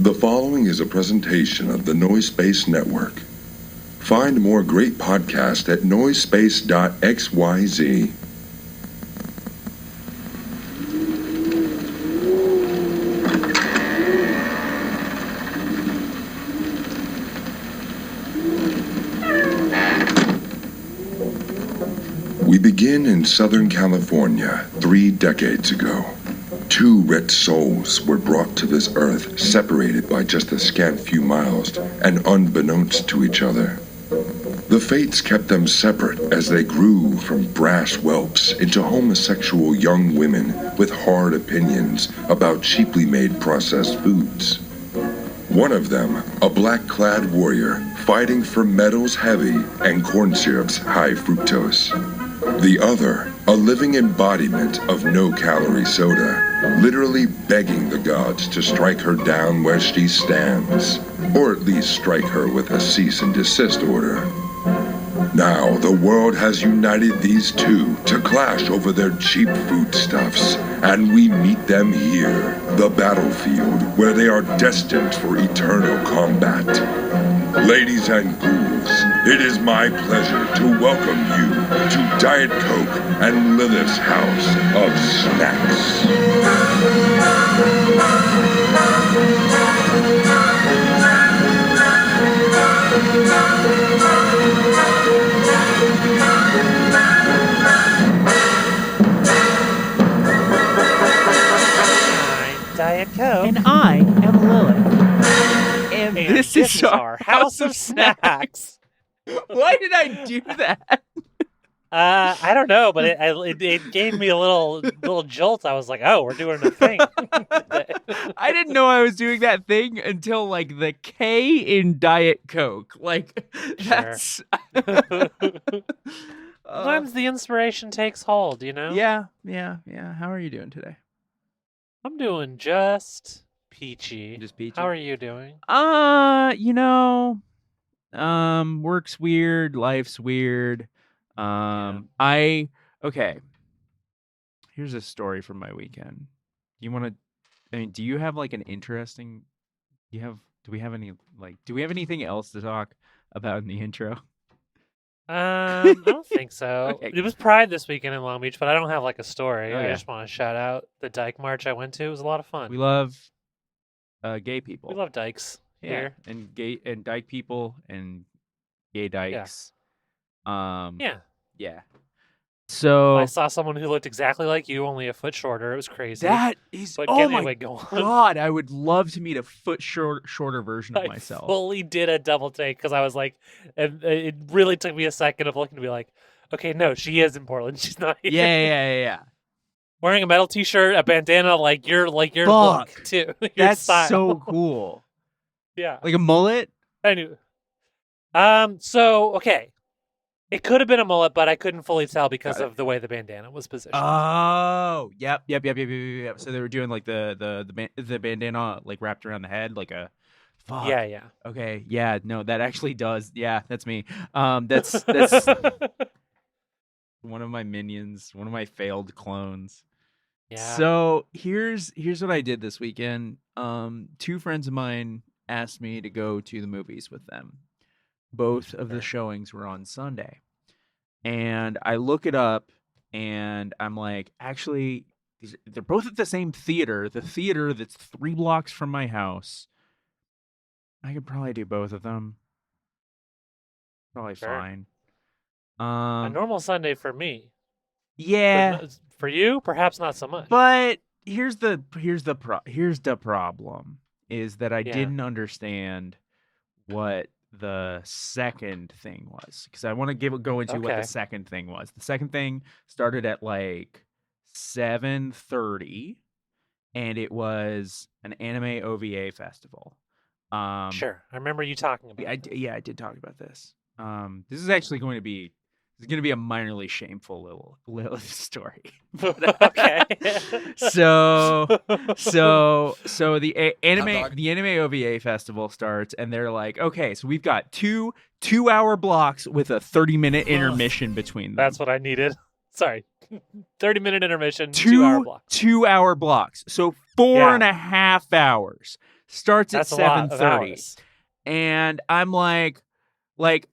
The following is a presentation of the Noise Space Network. Find more great podcasts at noisespace.xyz. We begin in Southern California 3 decades ago. 2 rich souls were brought to this earth, separated by just a scant few miles and unbeknownst to each other. The fates kept them separate as they grew from brash whelps into homosexual young women with hard opinions about cheaply made processed foods. One of them, a black-clad warrior fighting for metals heavy and corn syrups high fructose. The other, a living embodiment of no-calorie soda, literally begging the gods to strike her down where she stands, or at least strike her with a cease and desist order. Now, the world has united these two to clash over their cheap foodstuffs, and we meet them here, the battlefield, where they are destined for eternal combat. Ladies and ghouls, it is my pleasure to welcome you to Jarett Coke and Lilith's House of Snacks. I'm Diet Coke. And I am Lilith. And this is our House of Snacks. Why did I do that? I don't know, but it gave me a little jolt. I was like, oh, we're doing a thing. I didn't know I was doing that thing until like the K in Diet Coke. Like that's Sometimes the inspiration takes hold, you know? Yeah. How are you doing today? I'm doing just peachy. Just peachy. How are you doing? Work's weird, life's weird. Okay. Here's a story from my weekend. Do you have like an interesting do we have anything else to talk about in the intro? I don't think so. Okay. It was Pride this weekend in Long Beach, but I don't have like a story. Oh, I yeah. just want to shout out the Dyke March I went to. It was a lot of fun. We love gay people. We love dykes here. And gay and dyke people and gay dykes. Yeah. So I saw someone who looked exactly like you, only a foot shorter. It was crazy. that is But my go on. God, I would love to meet a shorter version of I myself. fully did a double take because I was like, and it really took me a second of looking to be like, okay, no, she is in Portland. She's not here. Yeah. Wearing a metal T-shirt, a bandana, like your look too. Your That's style. so cool. Yeah. Like a mullet? I knew. So okay, it could have been a mullet, but I couldn't fully tell because of the way the bandana was positioned. Oh, yep. So they were doing like the bandana like wrapped around the head, like a. Fuck. Yeah. Okay. Yeah. No, that actually does. Yeah, that's me. That's one of my minions, one of my failed clones. Yeah. So here's what I did this weekend. 2 friends of mine asked me to go to the movies with them. Both of the showings were on Sunday. And I look it up and I'm like, actually, they're both at the same theater. The theater that's 3 blocks from my house. I could probably do both of them. Probably fine. A normal Sunday for me. Yeah. But for you, perhaps not so much. But here's the problem is that I didn't understand what the second thing was, because I want to go into what the second thing was. The second thing started at like 7:30, and it was an anime OVA festival. Sure, I remember you talking about. I did talk about this. This is actually going to be a minorly shameful Lilith story. Okay. So the anime OVA festival starts, and they're like, okay, so we've got two 2-hour blocks with a 30-minute intermission between them. That's what I needed. Sorry. 30-minute intermission, 2-hour block. 2-hour blocks. So 4.5 hours. starts That's at a lot of 7:30. hours. And I'm like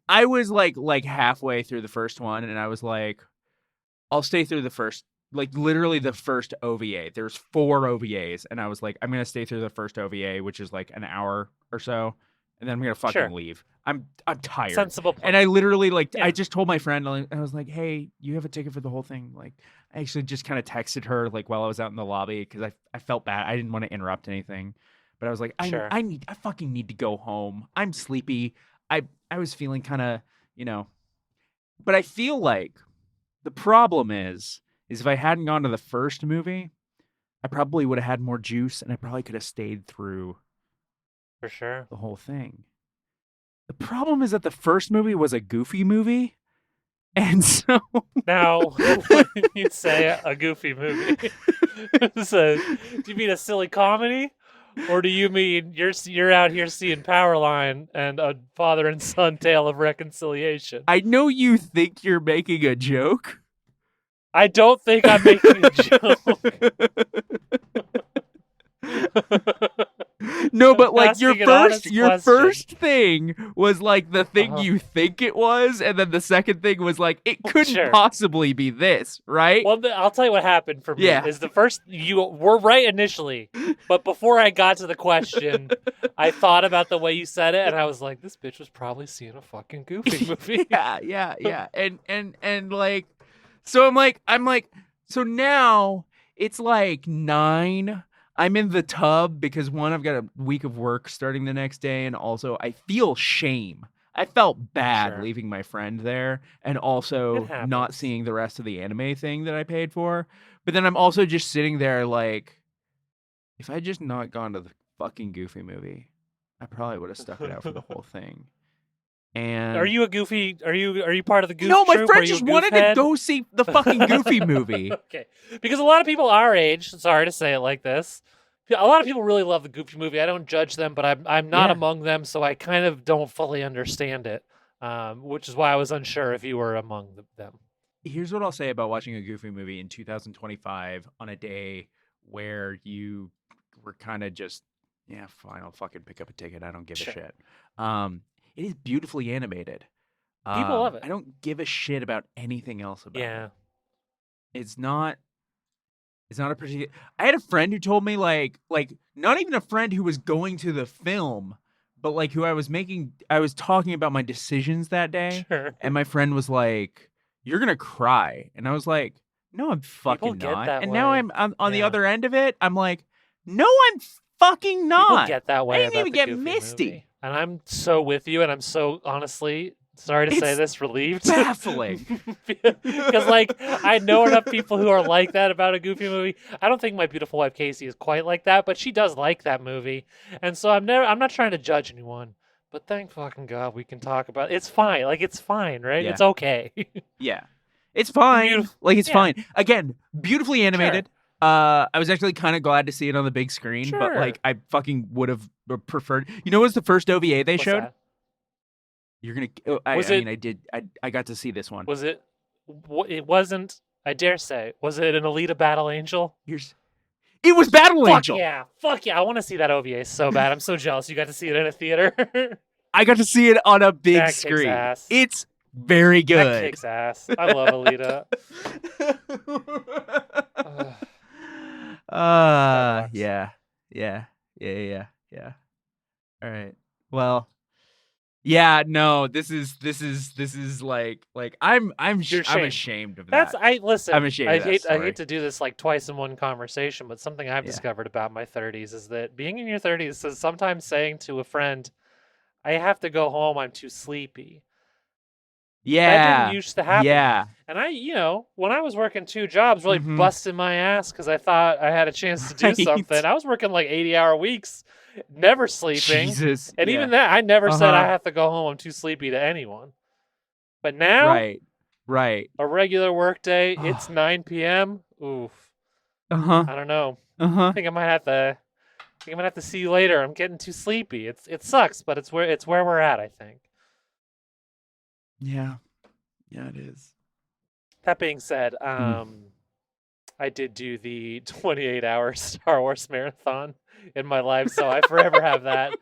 I was like halfway through the first one, and I was like, I'll stay through the first, like literally the first OVA. There's 4 OVAs, and I was like, I'm gonna stay through the first OVA, which is like an hour or so, and then I'm gonna fucking Sure. leave. I'm tired. Sensible plan. And I literally Yeah. I just told my friend, I was like, hey, you have a ticket for the whole thing? Like, I actually just kind of texted her like while I was out in the lobby because I felt bad. I didn't want to interrupt anything, but I was like, Sure. I fucking need to go home. I'm sleepy. I was feeling kind of, but I feel like the problem is if I hadn't gone to the first movie, I probably would have had more juice, and I probably could have stayed through For sure. the whole thing. The problem is that the first movie was a goofy movie, and so Now, when you say a goofy movie, so, do you mean a silly comedy, or do you mean you're out here seeing Powerline and a father and son tale of reconciliation? I know you think you're making a joke. I don't think I'm making a joke. No, but like your Asking an honest question. first thing was like the thing Uh-huh. you think it was, and then the second thing was like it couldn't Sure. possibly be this, right? Well, I'll tell you what happened for me. Yeah. Is the first you were right initially, but before I got to the question, I thought about the way you said it, and I was like, "This bitch was probably seeing a fucking goofy movie." yeah. And like, so I'm like, so now it's like 9. I'm in the tub because one, I've got a week of work starting the next day, and also I feel shame. I felt bad Sure. leaving my friend there, and also It happens. not seeing the rest of the anime thing that I paid for. But then I'm also just sitting there like, if I just not gone to the fucking Goofy movie, I probably would have stuck it out for the whole thing. And Are you a goofy? Are you part of the goof no, my troop? Are friend you a just wanted to goofhead? go see the fucking Goofy movie. Okay, because a lot of people our age, sorry to say it like this, a lot of people really love the Goofy movie. I don't judge them, but I'm not Yeah. among them, so I kind of don't fully understand it, which is why I was unsure if you were among them. Here's what I'll say about watching a Goofy movie in 2025 on a day where you were kind of just, yeah, fine, I'll fucking pick up a ticket. I don't give Sure. a shit. It is beautifully animated. People love it. I don't give a shit about anything else about it. Yeah, It's not a particular. I had a friend who told me like not even a friend who was going to the film, but like who I was talking about my decisions that day, sure. and my friend was like, "You're gonna cry," and I was like, "No, I'm fucking get not." that And now way. I'm on the Yeah. other end of it. I'm like, "No, I'm fucking not." People get that way. I didn't about even the get Goofy misty. movie. And I'm so with you, and I'm so honestly sorry to say It's this, relieved. baffling. Because like I know enough people who are like that about a Goofy movie. I don't think my beautiful wife Casey is quite like that, but she does like that movie, and so I'm not trying to judge anyone. But thank fucking God we can talk about it. It's fine. Like it's fine, right? Yeah. It's okay. Yeah. It's fine. Beautiful. Like it's Yeah. fine. Again, beautifully animated. I was actually kind of glad to see it on the big screen, but Sure. like I fucking would have preferred. You know, what was the first OVA they What's showed? that? You're gonna. I Was mean, it- I got to see this one. Was it? It wasn't. I dare say, was it an Alita Battle Angel? It was Battle Fuck Angel. yeah! Fuck yeah! I want to see that OVA so bad. I'm so jealous. You got to see it in a theater. I got to see it on a big That kicks screen. ass. It's very That good. kicks ass. I love Alita. Ugh. That Yeah. All right. Well, yeah, no, this is like I'm You're ashamed of that. Listen. I'm ashamed I of that hate story. to do this like twice in one conversation, but something I've Yeah. discovered about my 30s is that being in your 30s is sometimes saying to a friend, "I have to go home. I'm too sleepy." Yeah. That didn't used to happen. Yeah. And when I was working 2 jobs, really Mhm. busting my ass because I thought I had a chance to do Right. something. I was working like 80-hour weeks, never sleeping. Jesus. And yeah. even that, I never said Uh-huh. I have to go home. I'm too sleepy to anyone. But now, Right. a regular work day, it's 9 p.m. Oof. Uh-huh. I don't know. Uh-huh. I think I might have to see you later. I'm getting too sleepy. It sucks, but it's where we're at, I think. Yeah. Yeah, it is. That being said, I did do the 28-hour Star Wars marathon in my life, so I forever have that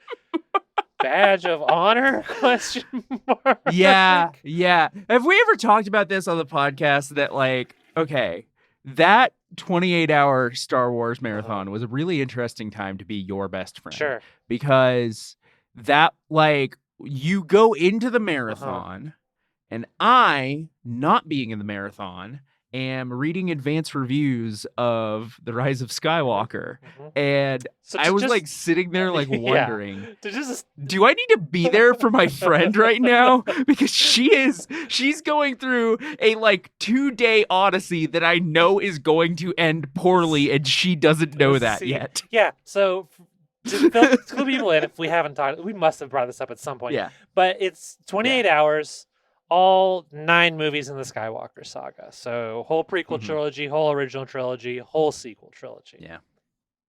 badge of honor? Question mark. Yeah, yeah. Have we ever talked about this on the podcast that, like, okay, that 28-hour Star Wars marathon was a really interesting time to be your best friend. Sure. Because that, like, you go into the marathon, and I, not being in the marathon, am reading advanced reviews of The Rise of Skywalker. And So I was just- like sitting there like Yeah. wondering, To just do I need to be there for my friend right now? Because she's going through a like 2-day odyssey that I know is going to end poorly, and she doesn't know that see. yet. Yeah. So to fill people in, if we haven't talked, we must have brought this up at some point. Yeah. But it's 28 hours, all 9 movies in the Skywalker saga. So whole prequel trilogy, whole original trilogy, whole sequel trilogy. Yeah.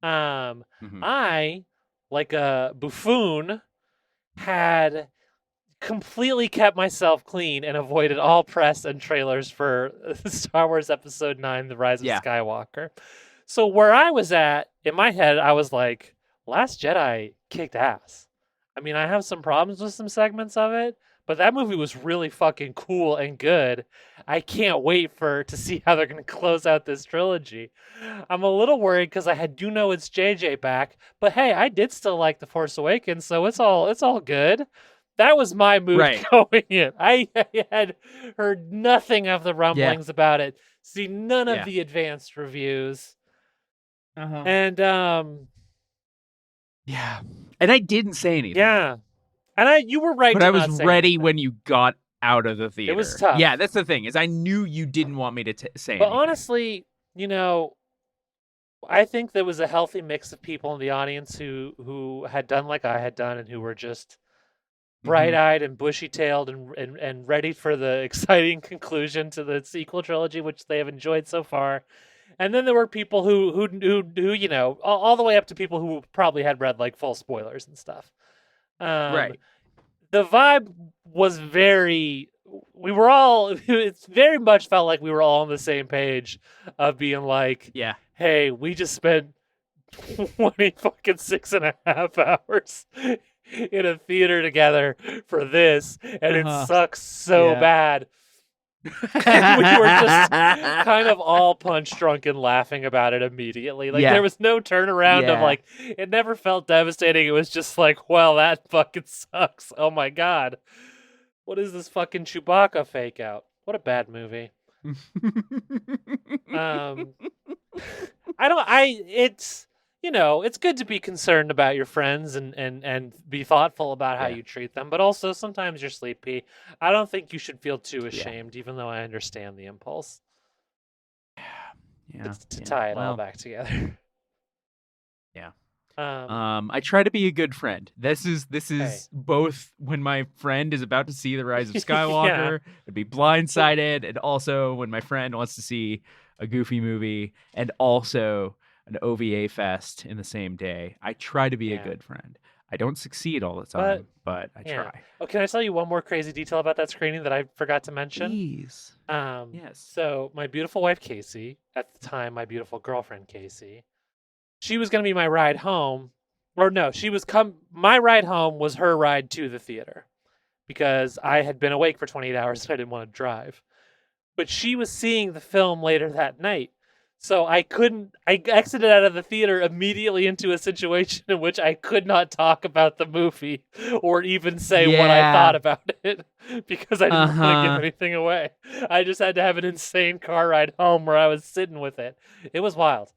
I, like a buffoon, had completely kept myself clean and avoided all press and trailers for Star Wars Episode 9, The Rise of Skywalker. So where I was at, in my head, I was like, Last Jedi kicked ass. I mean, I have some problems with some segments of it, but that movie was really fucking cool and good. I can't wait to see how they're going to close out this trilogy. I'm a little worried because I do know it's JJ back, but hey, I did still like The Force Awakens, so it's all good. That was my mood going in. I had heard nothing of the rumblings about it, seen none of the advanced reviews, and yeah, and I didn't say anything. Yeah, and you were right, but I was ready when you got out of the theater. It was tough. Yeah, that's the thing, is I knew you didn't want me to say But anything. honestly, I think there was a healthy mix of people in the audience who had done like I had done and who were just bright-eyed and bushy-tailed and ready for the exciting conclusion to the sequel trilogy, which they have enjoyed so far. And then there were people who all the way up to people who probably had read like full spoilers and stuff. Right. The vibe was it very much felt like we were all on the same page of being like, hey, we just spent 26.5 hours in a theater together for this, and it sucks so bad. And we were just kind of all punch drunk and laughing about it immediately. Like there was no turnaround of like, it never felt devastating. It was just like, well, that fucking sucks. Oh my god. What is this fucking Chewbacca fake out? What a bad movie. It's good to be concerned about your friends and be thoughtful about how you treat them, but also sometimes you're sleepy. I don't think you should feel too ashamed, even though I understand the impulse. To tie it all back together. Yeah. I try to be a good friend. This is both when my friend is about to see The Rise of Skywalker and be blindsided, and also when my friend wants to see a goofy movie, and also an OVA fest in the same day. I try to be a good friend. I don't succeed all the time, but I try. Oh, can I tell you one more crazy detail about that screening that I forgot to mention? Please. Yes. So my beautiful wife, Casey, at the time, my beautiful girlfriend, Casey, she was going to be my ride home. Or no, my ride home was her ride to the theater because I had been awake for 28 hours and I didn't want to drive. But she was seeing the film later that night. So I exited out of the theater immediately into a situation in which I could not talk about the movie or even say what I thought about it because I didn't want to give anything away. I just had to have an insane car ride home where I was sitting with it. It was wild.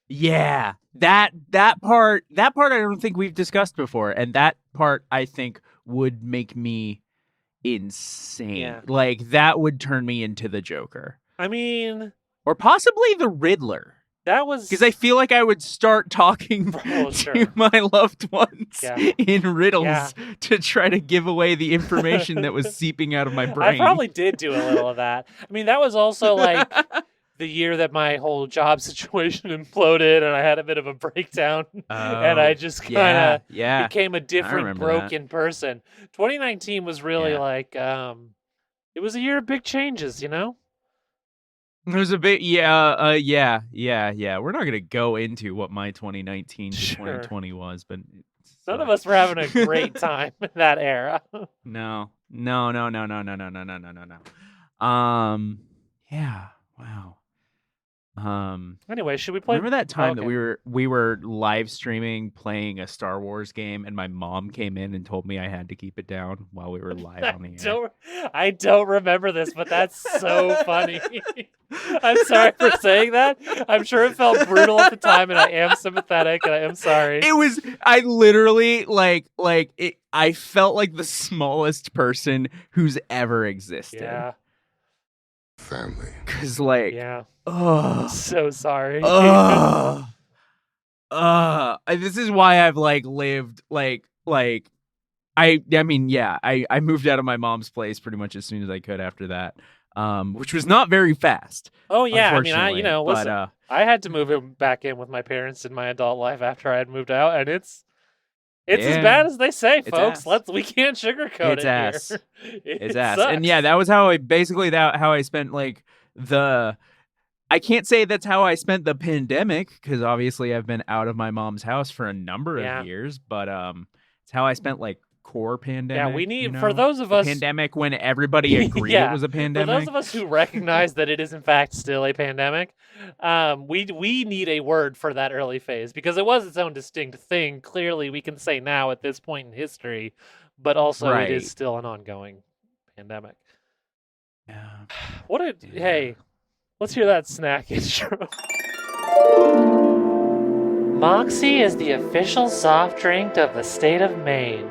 Yeah, that part I don't think we've discussed before, and that part I think would make me insane. Yeah. Like that would turn me into the Joker. I mean, or possibly the Riddler. That was because I feel like I would start talking to my loved ones in riddles to try to give away the information that was seeping out of my brain. I probably did do a little of that. I mean, that was also like the year that my whole job situation imploded and I had a bit of a breakdown and I just kind of became a different broken person. 2019 was really like, it was a year of big changes, It was a bit, yeah. We're not gonna go into what my 2019 to Sure. 2020 was, but None of us were having a great time in that era. No. Yeah. Wow. Anyway, should we play? Remember that time that okay. we were live streaming playing a Star Wars game, and my mom came in and told me I had to keep it down while we were live on the air. I don't remember this, but that's so funny. I'm sorry for saying that. I'm sure it felt brutal at the time, and I am sympathetic, and I am sorry. It was. I literally I felt like the smallest person who's ever existed. Yeah. Family. Cause like. Yeah. Oh. So sorry. This is why I've lived I mean, yeah, I moved out of my mom's place pretty much as soon as I could after that. Which was not very fast. Oh yeah, I mean, listen, I had to move back in with my parents in my adult life after I had moved out, and it's as bad as they say, folks. We can't sugarcoat it's it ass. here. It's ass. Sucks. And yeah, that was how I spent I can't say that's how I spent the pandemic, because obviously I've been out of my mom's house for a number of years, but it's how I spent core pandemic. Yeah, we need, for those of us... pandemic when everybody agreed it was a pandemic. For those of us who recognize that it is in fact still a pandemic, we need a word for that early phase, because it was its own distinct thing. Clearly, we can say now at this point in history, but also it is still an ongoing pandemic. Yeah. Hey, let's hear that snack intro. Moxie is the official soft drink of the state of Maine.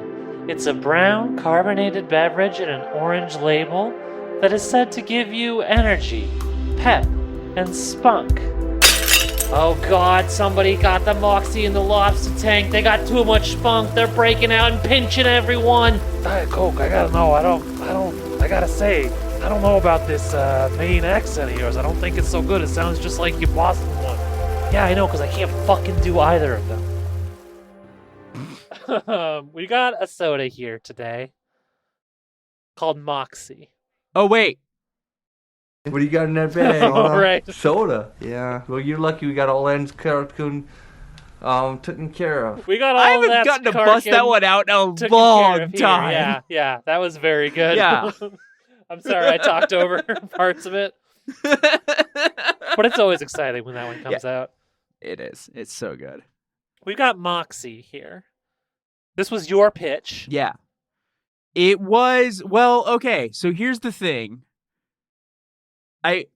It's a brown, carbonated beverage in an orange label that is said to give you energy, pep, and spunk. Oh god, somebody got the Moxie in the lobster tank. They got too much spunk. They're breaking out and pinching everyone. Diet Coke, I gotta know. I gotta say, I don't know about this Maine accent of yours. I don't think it's so good. It sounds just like your Boston one. Yeah, I know, because I can't fucking do either of them. We got a soda here today called Moxie. Oh, wait. What do you got in that bag? All right. Soda. Yeah. Well, you're lucky we got all ends taken care of. We got all I haven't that gotten to bust that one out in a long time. Yeah, that was very good. Yeah. I'm sorry I talked over parts of it. But it's always exciting when that one comes out. It is. It's so good. We've got Moxie here. This was your pitch. Yeah. It was, well, okay. So here's the thing. I've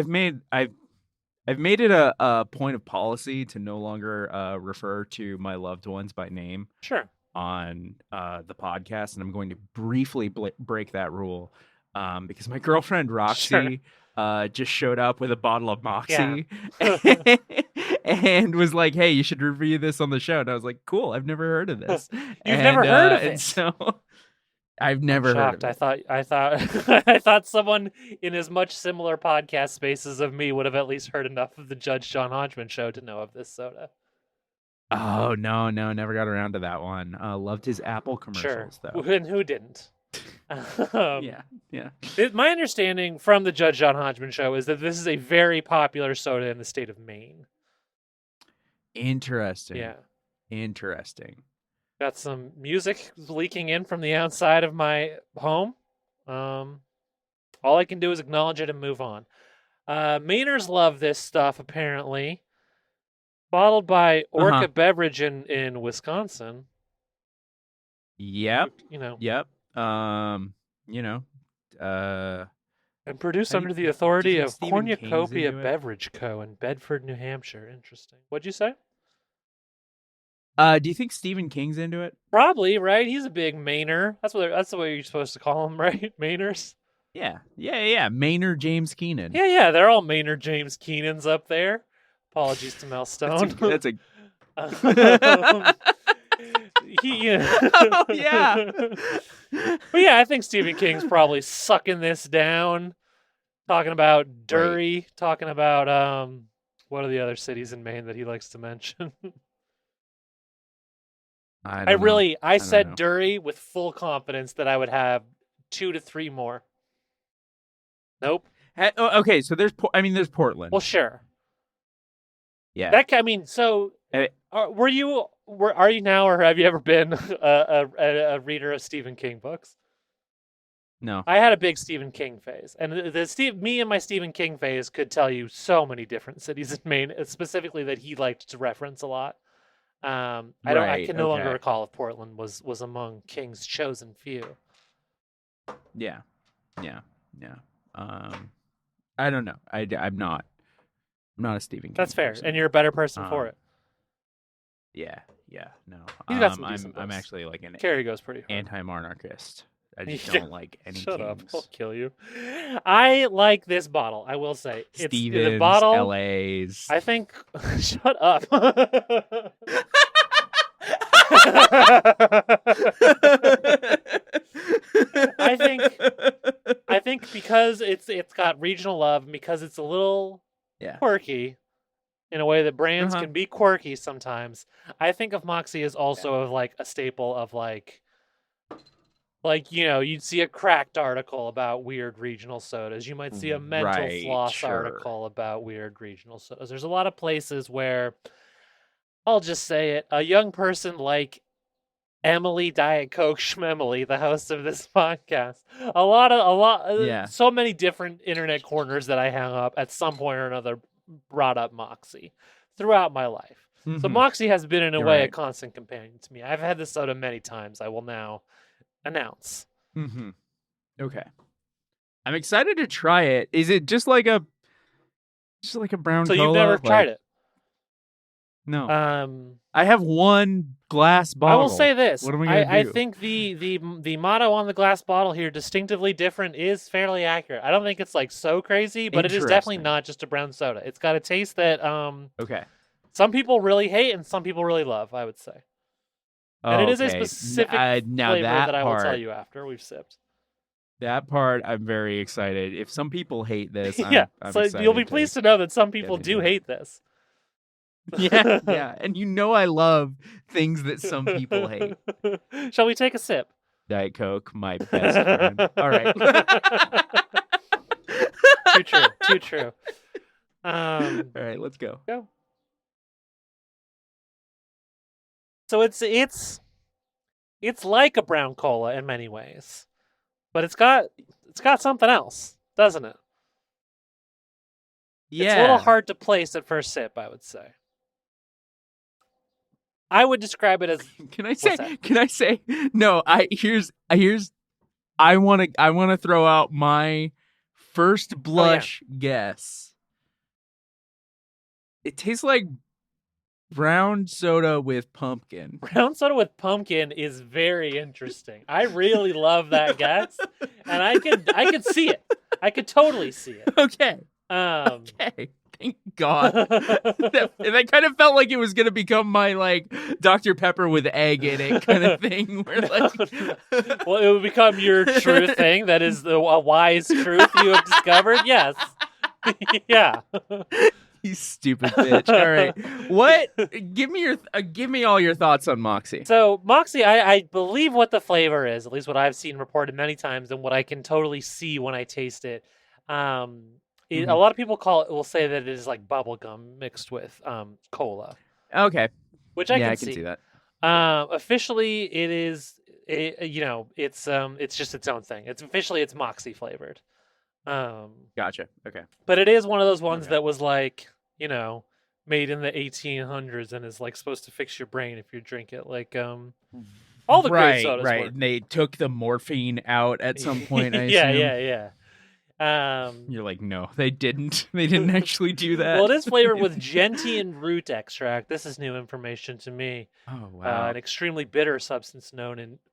made it a point of policy to no longer refer to my loved ones by name. Sure. On the podcast, and I'm going to briefly break that rule because my girlfriend Roxy just showed up with a bottle of Moxie and was like, "Hey, you should review this on the show." And I was like, "Cool, I've never heard of this." You've never heard of it? And so I've never heard of it. I thought someone in as much similar podcast spaces of me would have at least heard enough of the Judge John Hodgman show to know of this soda. Oh, no, never got around to that one. Loved his Apple commercials, though. And who didn't? Yeah. My understanding from the Judge John Hodgman show is that this is a very popular soda in the state of Maine. Interesting. Yeah. Interesting. Got some music leaking in from the outside of my home. All I can do is acknowledge it and move on. Mainers love this stuff, apparently. Bottled by Orca Beverage in Wisconsin. Yep. Yep. And produced under the authority of Cornucopia Beverage Co. in Bedford, New Hampshire. Interesting. What'd you say? Do you think Stephen King's into it? Probably, right? He's a big Mainer. That's the way you're supposed to call them, right? Mainers. Yeah. Maynard James Keenan. Yeah. They're all Maynard James Keenans up there. Apologies to Mel Stone. That's a Oh, yeah. But yeah, I think Stephen King's probably sucking this down. Talking about Dury. Talking about what are the other cities in Maine that he likes to mention? I said Dury with full confidence that I would have 2 to 3 more. Nope. Okay, so there's there's Portland. Well, sure. Yeah. So Eh, are you now, or have you ever been a reader of Stephen King books? No. I had a big Stephen King phase, and me and my Stephen King phase could tell you so many different cities in Maine, specifically that he liked to reference a lot. I can no longer recall if Portland was among King's chosen few. Yeah. I don't know. I'm not a Stephen King. That's fair, person. and you're a better person for it. Yeah. No. He's got some decent I'm books. actually like an Carrie goes pretty hard. anti-monarchist. I just don't like any Shut up! kings. I'll kill you. I like this bottle. I will say, Stevens, the bottle. LA's. I think. Shut up. I think because it's got regional love, and because it's a little quirky in a way that brands can be quirky sometimes. I think of Moxie as also of like a staple of like you'd see a Cracked article about weird regional sodas. You might see a Mental Floss article about weird regional sodas. There's a lot of places where, I'll just say it, a young person like Emily Diet Coke Schmemily, the host of this podcast, so many different internet corners that I hang up at some point or another brought up Moxie throughout my life. Mm-hmm. So Moxie has been in a way a constant companion to me. I've had this soda many times. I will now announce. Mm-hmm. Okay. I'm excited to try it. Is it just like a brown cola? So you've never tried it? No. I have one glass bottle. I will say this. What am I going to do? I think the motto on the glass bottle here, distinctively different, is fairly accurate. I don't think it's like so crazy, but it is definitely not just a brown soda. It's got a taste that some people really hate and some people really love, I would say. And it is a specific flavor that I will tell you after we've sipped. That part, I'm very excited. If some people hate this, I'm so excited you'll be pleased to know that some people do hate this. Yeah, and I love things that some people hate. Shall we take a sip? Diet Coke, my best friend. All right. Too true. All right, let's go. So it's like a brown cola in many ways, but it's got something else, doesn't it? Yeah. It's a little hard to place at first sip, I would say. I would describe it as. Can I say? No. I want to throw out my first blush guess. It tastes like brown soda with pumpkin. Brown soda with pumpkin is very interesting. I really love that guess, and I could see it. I could totally see it. Okay. Okay. Thank God. that kind of felt like it was going to become my like Dr. Pepper with egg in it kind of thing. Where, like... Well, it would become your true thing. That is a wise truth you have discovered. Yes. Yeah. You stupid bitch. All right. What? Give me all your thoughts on Moxie. So Moxie, I believe what the flavor is, at least what I've seen reported many times and what I can totally see when I taste it. A lot of people will say that it is like bubblegum mixed with cola. Okay. Which I can see that. Officially, it is. It's just its own thing. It's Moxie flavored. Gotcha. Okay. But it is one of those ones that was like, made in the 1800s and is like supposed to fix your brain if you drink it. Like all the great sodas right. work. And they took the morphine out at some point. I yeah, assume. yeah. You're like, no, they didn't. They didn't actually do that. Well, it is flavored with gentian root extract. This is new information to me. Oh, wow. An extremely bitter substance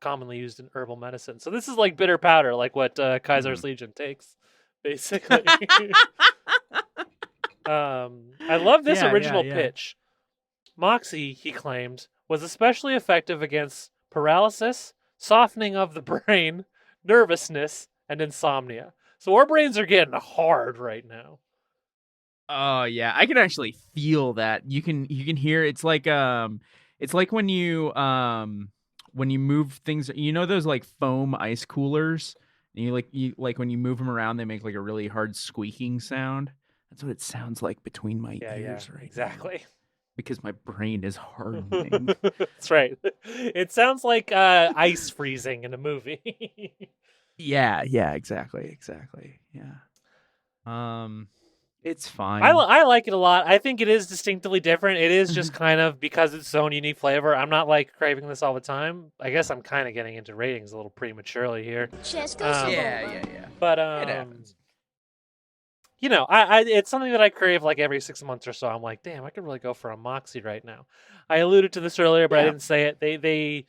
commonly used in herbal medicine. So this is like bitter powder, like what Kaiser's Legion takes, basically. I love this original pitch. Moxie, he claimed, was especially effective against paralysis, softening of the brain, nervousness, and insomnia. So our brains are getting hard right now. Oh yeah, I can actually feel that. You can hear it's like when you move things. You know those like foam ice coolers, You like when you move them around, they make like a really hard squeaking sound. That's what it sounds like between my ears right now. Exactly. Because my brain is hardening. That's right. It sounds like ice freezing in a movie. Yeah, exactly. Yeah. It's fine. I like it a lot. I think it is distinctively different. It is just kind of because it's its own unique flavor. I'm not like craving this all the time. I guess I'm kind of getting into ratings a little prematurely here. Yeah. But It happens. you know, I it's something that I crave like every 6 months or so. I'm like, damn, I could really go for a Moxie right now. I alluded to this earlier, but I didn't say it. They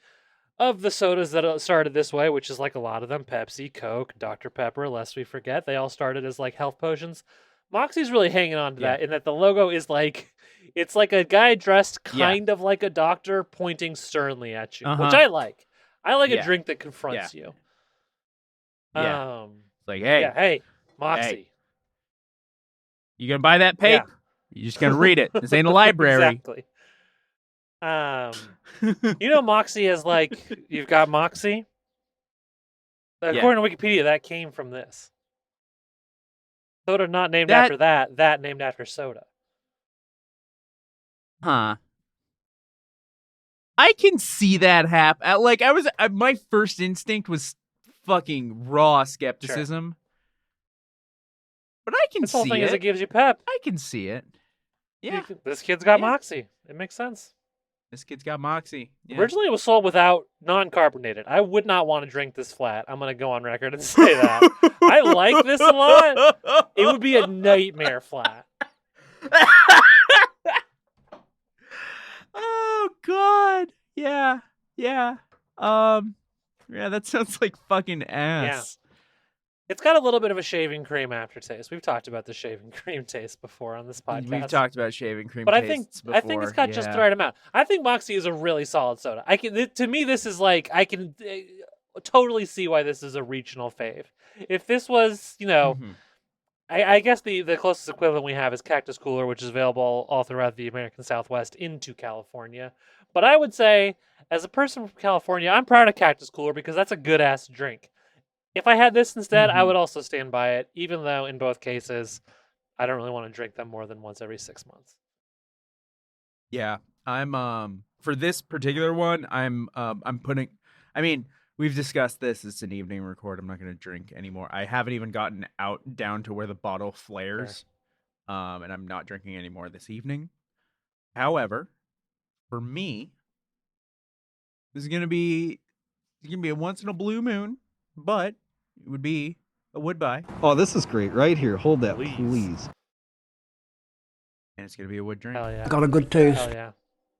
of the sodas that started this way, which is like a lot of them, Pepsi, Coke, Dr. Pepper, lest we forget, they all started as like health potions. Moxie's really hanging on to that in that the logo is like, it's like a guy dressed kind of like a doctor pointing sternly at you, which I like. I like a drink that confronts you. Yeah. Like, hey. Hey, Moxie. Hey. You gonna buy that paper? You're just gonna read it. This ain't a library. Exactly. You know, Moxie is like, you've got Moxie. According to Wikipedia, that came from this. Soda not named after that named after soda. Huh. I can see that happen. Like, my first instinct was fucking raw skepticism. Sure. But I can see it. This whole thing is it gives you pep. I can see it. Yeah. This kid's got Moxie. It makes sense. This kid's got Moxie. Yeah. Originally, it was sold without non-carbonated. I would not want to drink this flat. I'm going to go on record and say that. I like this a lot. It would be a nightmare flat. Oh, God. Yeah. Yeah, that sounds like fucking ass. Yeah. It's got a little bit of a shaving cream aftertaste. We've talked about the shaving cream taste before on this podcast. We've talked about shaving cream, but tastes before. I think it's got just the right amount. I think Moxie is a really solid soda. To me, this is like I can totally see why this is a regional fave. If this was, you know, I guess the closest equivalent we have is Cactus Cooler, which is available all throughout the American Southwest into California. But I would say, as a person from California, I'm proud of Cactus Cooler because that's a good ass drink. If I had this instead, I would also stand by it, even though in both cases, I don't really want to drink them more than once every 6 months. Yeah, I'm for this particular one, I'm putting. I mean, we've discussed this. It's an evening record. I'm not going to drink anymore. I haven't even gotten down to where the bottle flares, and I'm not drinking anymore this evening. However, for me, this is gonna be a once in a blue moon, but it would be a would buy. Oh, this is great. Right here. Hold that, please. And it's going to be a wood drink. Hell yeah. Got a good taste. Hell yeah.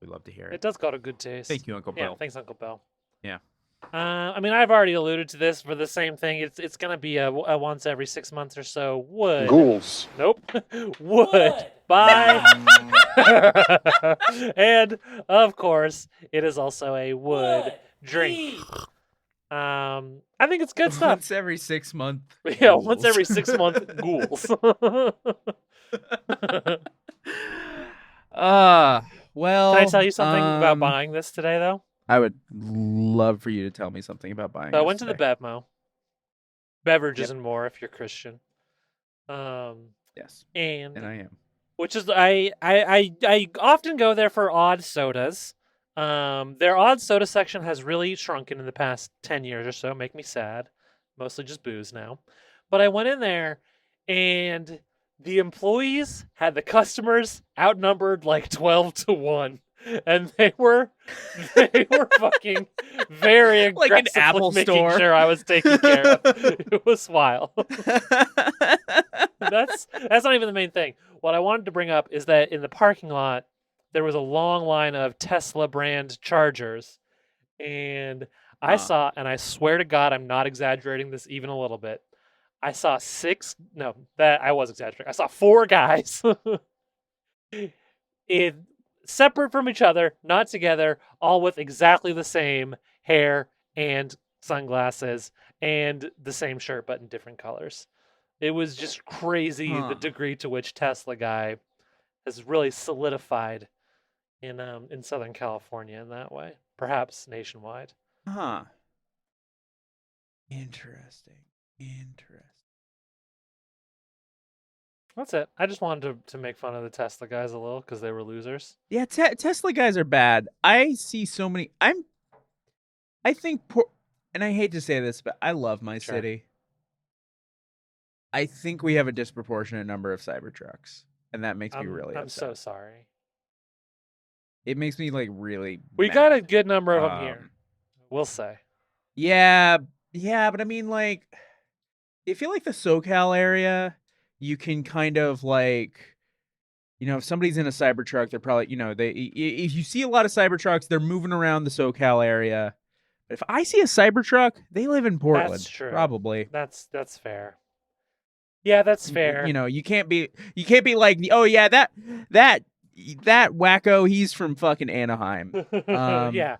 We'd love to hear it. It does got a good taste. Thank you, Uncle Bill. Yeah, thanks, Uncle Bill. Yeah. I mean, I've already alluded to this for the same thing. It's going to be a once every 6 months or so would. Ghouls. Nope. Would. Buy. And, of course, it is also a would drink. I think it's good stuff. Once every 6 month. Yeah, once every 6 month ghouls. Well. Can I tell you something about buying this today, though? I would love for you to tell me something about buying. So I went to the Bevmo. Beverages and more, if you're Christian. Yes. And I am. Which is I often go there for odd sodas. Their odd soda section has really shrunken in the past 10 years or so. Make me sad. Mostly just booze now. But I went in there and the employees had the customers outnumbered like 12-1. And they were fucking very aggressive like an Apple making store. Sure I was taken care of. It was wild. That's not even the main thing. What I wanted to bring up is that in the parking lot, there was a long line of Tesla brand chargers. And I saw, and I swear to God, I'm not exaggerating this even a little bit. I saw I was exaggerating. I saw 4 guys separate from each other, not together, all with exactly the same hair and sunglasses and the same shirt, but in different colors. It was just crazy the degree to which Tesla guy has really solidified in Southern California in that way, perhaps nationwide. Huh. Interesting. Interesting. That's it. I just wanted to make fun of the Tesla guys a little because they were losers. Yeah, Tesla guys are bad. I see so many. I think, and I hate to say this, but I love my Sure. city. I think we have a disproportionate number of Cybertrucks, and that makes me really I'm upset. so sorry. It makes me like really. We mad. got a good number of them here. We'll say. Yeah, but I mean, like, I feel like the SoCal area, you can kind of like, if somebody's in a Cybertruck, they're probably, if you see a lot of Cybertrucks, they're moving around the SoCal area. But if I see a Cybertruck, they live in Portland. That's true. Probably. That's fair. Yeah, that's fair. You can't be like, oh yeah, that wacko, he's from fucking Anaheim. Yeah.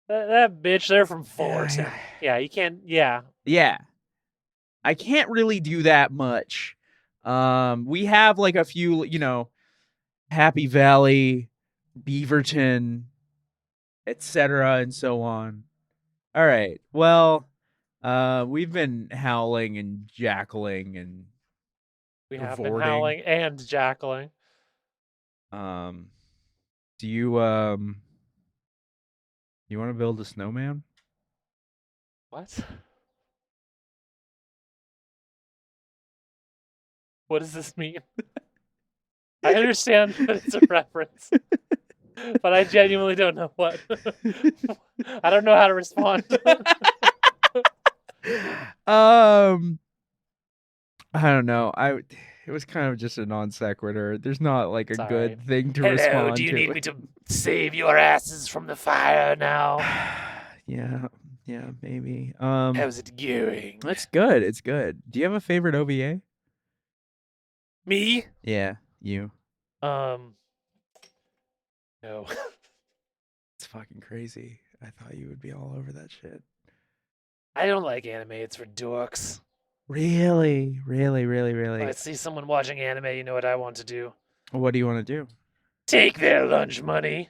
That bitch, they're from Fullerton. Yeah, you can't. Yeah. Yeah. I can't really do that much. We have like a few, Happy Valley, Beaverton, etc., and so on. All right. Well, we've been howling and jackling and We have been cavorting. howling and jackling. Do you want to build a snowman? What? What does this mean? I understand that it's a reference, but I genuinely don't know what. I don't know how to respond. I don't know. It was kind of just a non sequitur. There's not like a It's all good right. thing to Hello, respond do you to. need me to save your asses from the fire now? Yeah, maybe. How's it going? It's good. It's good. Do you have a favorite OVA? Me? Yeah, you. No. It's fucking crazy. I thought you would be all over that shit. I don't like anime. It's for dorks. Really? Really, really, really? When I see someone watching anime, you know what I want to do? What do you want to do? Take their lunch money.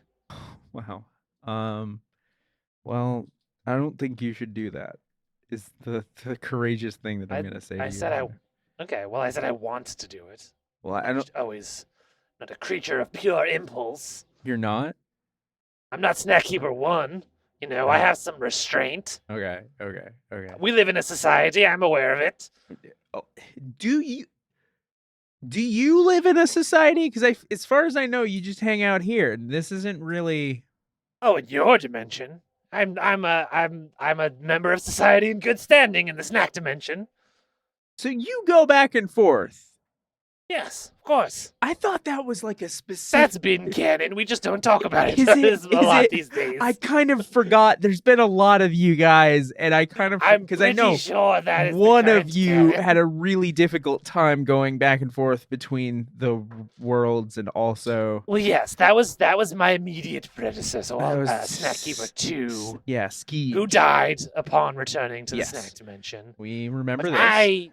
Wow. Well, I don't think you should do that. Is the courageous thing that I'm going to say to you. I said okay, well, I said I want to do it. Well, I I'm don't. just always not a creature of pure impulse. You're not? I'm not Snack Keeper 1. I have some restraint. Okay. We live in a society. I'm aware of it. Oh, do you live in a society? Because as far as I know, you just hang out here. This isn't really. Oh, in your dimension, I'm a member of society in good standing in the snack dimension. So you go back and forth. Yes, of course. I thought that was like a specific. That's been canon. We just don't talk about it Is a lot it- these days. I kind of forgot. There's been a lot of you guys, and I kind of I'm because I know sure that is the one of current you canon. had a really difficult time going back and forth between the worlds, and also Well, yes, that was my immediate predecessor, That was Snack Keeper 2, yeah, Ski. who died upon returning to Yes. the snack dimension. We remember But this.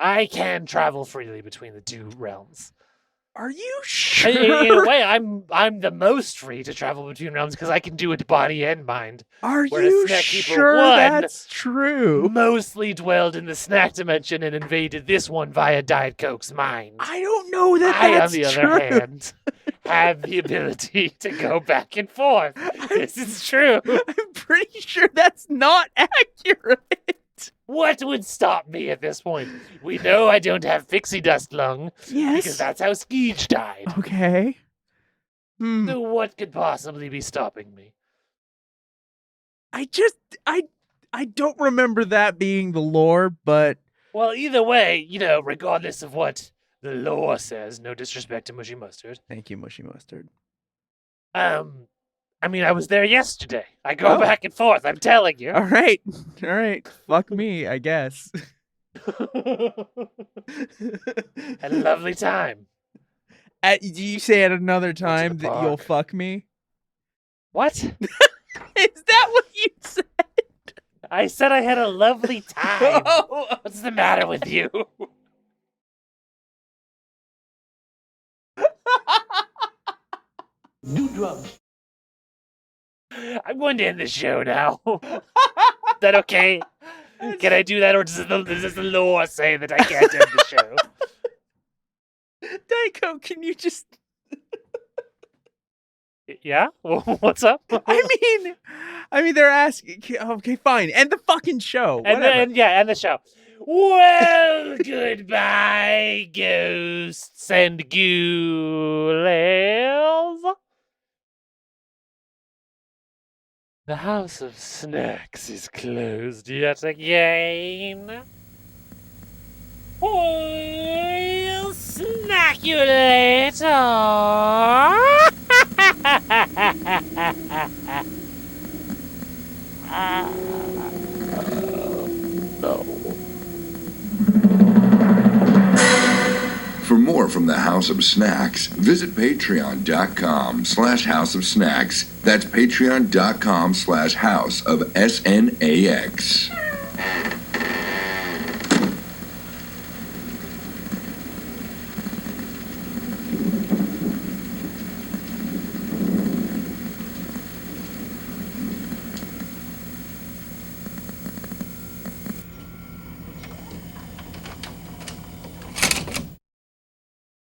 I can travel freely between the two realms. Are you In sure? a way, I'm the most free to travel between realms because I can do it body and mind. Are Whereas you Snack Keeper sure 1 that's true? Mostly dwelled in the snack dimension and invaded this one via Diet Coke's mind. I don't know that I, that's on the true. other hand, have the ability to go back and forth. This is true. I'm pretty sure that's not accurate. What would stop me at this point? We know I don't have pixie dust lung Yes. because that's how Skeege died. Okay. So what could possibly be stopping me? I don't remember that being the lore, but Well, either way, regardless of what the lore says, no disrespect to Mushy Mustard. thank you, Mushy Mustard. I mean, I was there yesterday. I go back and forth, I'm telling you. All right. Fuck me, I guess. Had a lovely time. Do you say at another time the that you'll park. fuck me? What? Is that what you said? I said I had a lovely time. Oh, What's the matter with you? Do drugs. I'm going to end the show now. Is that okay? Can I do that, or does the lore say that I can't end the show? Daiko, can you just... Yeah? What's up? I mean, they're asking... Okay, fine. End the fucking show. Whatever. And the show. Well, goodbye, ghosts and ghouls. The House of Snacks is closed yet again. We'll snack you later. No. For more from the House of Snacks, visit patreon.com/House of Snacks. That's patreon.com/House of SNAX.